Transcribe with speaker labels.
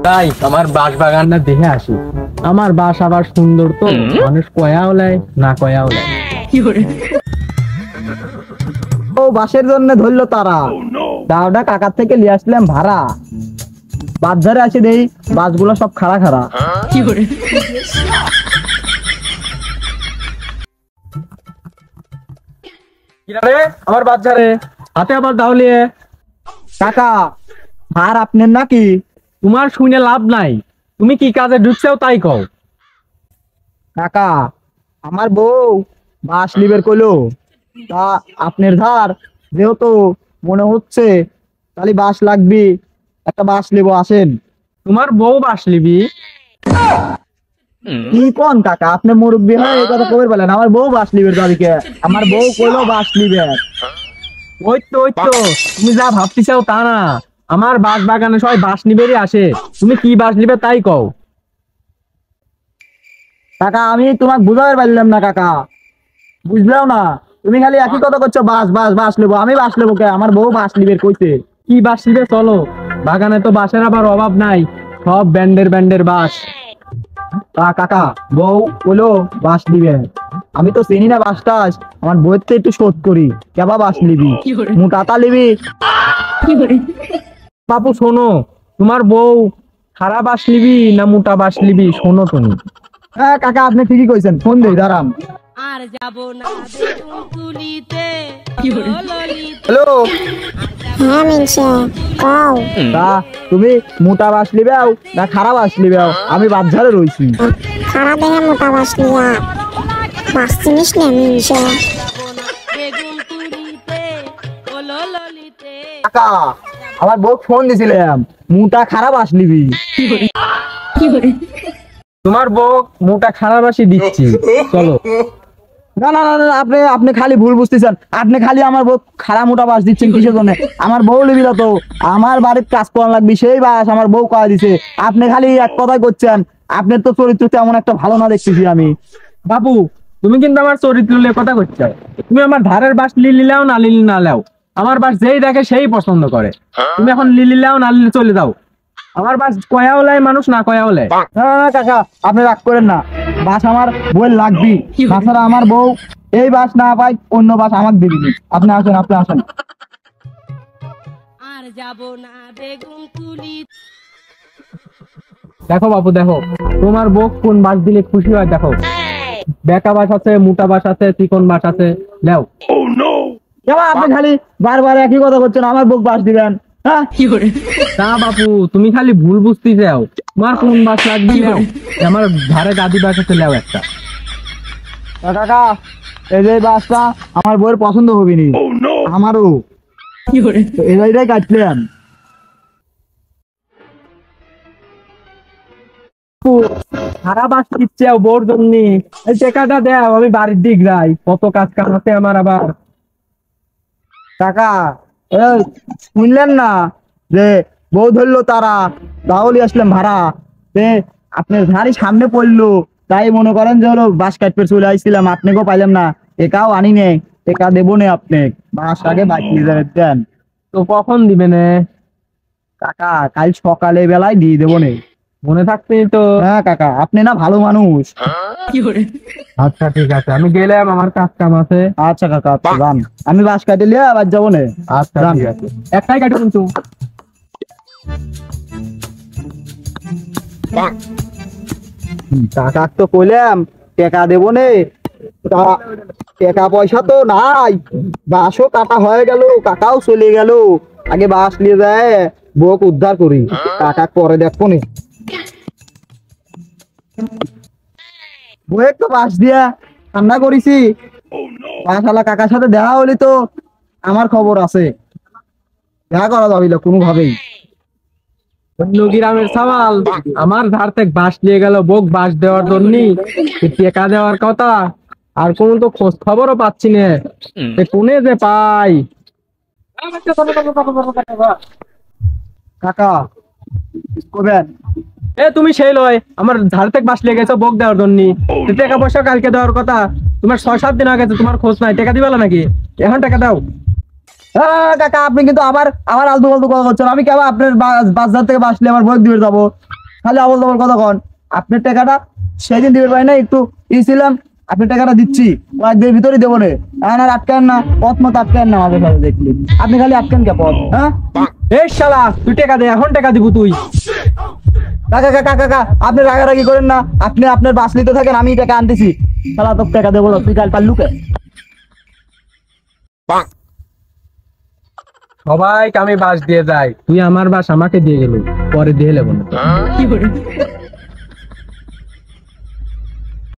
Speaker 1: তাই আমার বাঁশ বাগানটা দেখে আসি। আমার বাঁশ আবার সুন্দর তো, মানুষ কয়াও লাই না কয়াও লাই।
Speaker 2: ও বাঁশের জন্য ধরলো তারা, দাওটা কাকার থেকে নিয়ে আসলাম ভাড়া। বাজারে আসি দেই বাসগুলো সব খাড়া খাড়া।
Speaker 1: আমার বাচ্চারে হাতে আবার দাওলিয়ে।
Speaker 2: কাকা আর আপনার নাকি?
Speaker 1: তোমার শুনে লাভ নাই, তুমি কি কাজে ঢুকছেও তাই কও।
Speaker 2: কাকা আমার বউ বাঁশ লিবের কইলো, তা আপনার ধার যেহেতু মনে হচ্ছে তাহলে বাঁশ লাগবি, একটা বাঁশ লিবো, আসেন।
Speaker 1: তোমার বউ বাঁশ লিবি?
Speaker 2: কি কোন কাকা, আপনি মুরব্বী হয় এই কথা কবে বলেন? আমার বউ বাঁশ লিবের দাবিকে, আমার বউ কইলো বাঁশ লিবে।
Speaker 1: ওই তো তুমি যা ভাবতে চাও তা না। আমার বাঁশ বাগানে সবাই বাঁশ নিবেরই আসে, তুমি কি বাঁশ নিবে তাই কও।
Speaker 2: কাকা আমি তোমাকে বুঝাতে পারলাম না কাকা, বুঝলাও না? তুমি খালি একই কথা করছো, বাঁশ বাঁশ বাঁশ নেবো। আমি বাঁশ নেবো কে? আমার বউ বাঁশ লিবের কইছে।
Speaker 1: কি বাঁশ নিবে চলো, বাগানে তো বাঁশের আবার অভাব নাই, সব ব্যান্ডের বাঁশ।
Speaker 2: কাকা বউ বলো বাঁশ দিবে, আমি তো চিনি না বাঁশ টাস, আমার বইয়ের তো একটু শোধ করি। কেবা বাঁশ লিবি, মোটাতা লিবি?
Speaker 1: বাপু শোনো, তোমার বউ খারাপ বাঁশ লিবি না মোটা বাঁশ লিবি শোনো তুমি।
Speaker 2: হ্যাঁ কাকা আপনি ঠিকই কইছেন, ফোন দেই দাঁড়ান।
Speaker 3: আর যাব না বেগুন তুলিতে।
Speaker 2: হ্যালো,
Speaker 4: হ্যাঁ মিনছে কও।
Speaker 2: তা তুমি মোটা বাঁশ লিবেও না খারাপ বাঁশ লিবেও? আমি বাজারে রইছি।
Speaker 4: খারাপ দেখে মোটা বাস লিয়া বাস চিনিস না মিনছে।
Speaker 3: বেগুন তুলিতে ওলো ললিতে।
Speaker 2: কাকা আমার বউ ফোন দিছিলাম, মোটা খারাপ বাঁশ লিবি।
Speaker 1: তোমার বউ মোটা খারাপ বাঁশই দিচ্ছি, চলো।
Speaker 2: না না না না, আপনি আপনি খালি ভুল বুঝতেছেন। আপনি খালি আমার বউ খারাপ মোটা বাঁশ দিচ্ছেন কিসের জন্য? আমার বউ লিবি তো, আমার বাড়ির কাজ করা লাগবে, সেই বাঁশ আমার বউ কয়া দিছে। আপনি খালি এক কথাই করছেন, আপনার তো চরিত্র তেমন একটা ভালো না দেখতেছি আমি।
Speaker 1: বাবু তুমি কিন্তু আমার চরিত্র নিয়ে কথা করছো। তুমি আমার ধারের বাঁশ লিলি লাও না লিলি না লাও, আমার বাঁশ যেই দেখে সেই পছন্দ করে। তুমি এখন লিলি লাও না লিলি চলে যাও। আমার বাঁশ কয়াও লাই মানুষ না কয়াও লাই।
Speaker 2: না না, কাকা আপনি রাগ করেন না, বাঁশ আমার বউয়ের লাগবি। তাছাড়া আমার বউ এই বাঁশ না পাই অন্য বাঁশ আমাকে দিবি। আপনি আসেন, আপনি আসেন।
Speaker 3: আর যাব না বেগুন তুলি।
Speaker 1: দেখো বাবু দেখো, তোমার বউ কোন বাঁশ দিলে খুশি হয় দেখো। বেকা বাঁশ আছে, মোটা বাঁশ আছে, চিকন বাঁশ আছে, নাও।
Speaker 2: কেমন আপনি খালি বারবার একই কথা করছেন, আমার বউ বাঁশ দিবেন? হ্যাঁ
Speaker 1: তা বাপু তুমি খালি ভুল বুঝতে যাও, তোমার কোন বাঁশ লাগবে নাও। আমার ধারে গাদি বাঁশ আছে, নাও একটা।
Speaker 2: কাকা এই যে বাসটা আমার বউয়ের পছন্দ হবে নি, আমারও এটাই কাটলাম।
Speaker 1: খারাপ বাঁশ দিচ্ছে বউর জন্য, এই টাকাটা দেও, আমি বাড়ির দিক যাই, কত কাজ কাম আছে আমার আবার।
Speaker 2: কাকা শুনলেন না যে বউ ধরলো তারা, তাহলে আসলাম ভাড়া। আপনার ধারি সামনে পড়লো, তাই মনে করেন যে হলো বাঁশ কাটপে চলে আসছিলাম, আপনাকেও পাইলাম না, একাও আনি নে, একা দেবো নে আপনি, বাঁশ আগে বাকি দেন।
Speaker 1: তো কখন দিবে না?
Speaker 2: কাকা কাল সকালে বেলায় দিয়ে দেবো নে।
Speaker 1: মনে থাকতে তো।
Speaker 2: হ্যাঁ কাকা আপনি না ভালো মানুষ।
Speaker 1: আচ্ছা ঠিক আছে, আমি গেলাম, আমার কাজ কাম আছে।
Speaker 2: আচ্ছা কাকা আপনি যান, আমি বাঁশ কাটে লিয়ে আবার যাবো নে।
Speaker 1: আচ্ছা ঠিক আছে, একটাই কাটে কিন্তু।
Speaker 2: কাকা তো কইলাম টাকা দেবো নে, টাকা পয়সা তো নাই, বাঁশও কাটা হয়ে গেল, কাকাও চলে গেল, আগে বাঁশ নিয়ে যায় বউকে উদ্ধার করি, কাকা পরে দেখবো নি। বউয়ের তো বাঁশ দিয়া ঠান্ডা করেছি, বাঁশওয়ালা কাকার সাথে দেখা হলে তো আমার খবর আছে, দেখা করা যাবে না কোনোভাবেই।
Speaker 1: গ্রামের সামাল আমার ধার থেকে বাঁশ নিয়ে গেল, বোক বাঁশ দেওয়ার জন্য, টেকা দেওয়ার কথা, আর কোন তো খোঁজ খবরও পাচ্ছি না, কোনে যে পাই।
Speaker 2: কাকা কবেন?
Speaker 1: তুমি সেই লয় আমার ধার থেকে বাঁশ নিয়ে গেছো বোক দেওয়ার জন্য, টাকা পয়সা কালকে দেওয়ার কথা, তোমার 6-7 দিন আগে তোমার খোঁজ নাই, টাকা দিবা নাকি? এখন টাকা দাও।
Speaker 2: কাকা আপনি কিন্তু আবার আবার আলতু ফালতু কথা করছেন। আমি কেবল আপনার বাজার থেকে বাসলে আমার বই দিবে যাবো, খালি আবল তাবল কথা কন। আপনার টাকাটা সেদিন দিবে পাই না, একটু ছিলাম, আপনার টাকাটা দিচ্ছি, কয়েকদিনের ভিতরেই দেবো রে। এখন আর আটকান না, পথ মত আটকান না আমাদের সাথে দেখলি। আপনি খালি আটকান কে পথ? হ্যাঁ
Speaker 1: এই শালা তুই টাকা দে, এখন টাকা দিব তুই।
Speaker 2: কাকা কাকা কাকা আপনি রাগারাগি করেন না, আপনি আপনার বাস নিতে থাকেন, আমি টাকা আনতেছি। শালা তোর টাকা দেবো না, তুই কাল পারলুকে।
Speaker 1: সবাইকে আমি বাস দিয়ে যাই, তুই আমার বাস আমাকে দিয়ে গেল, পরে দিয়ে নেবো না।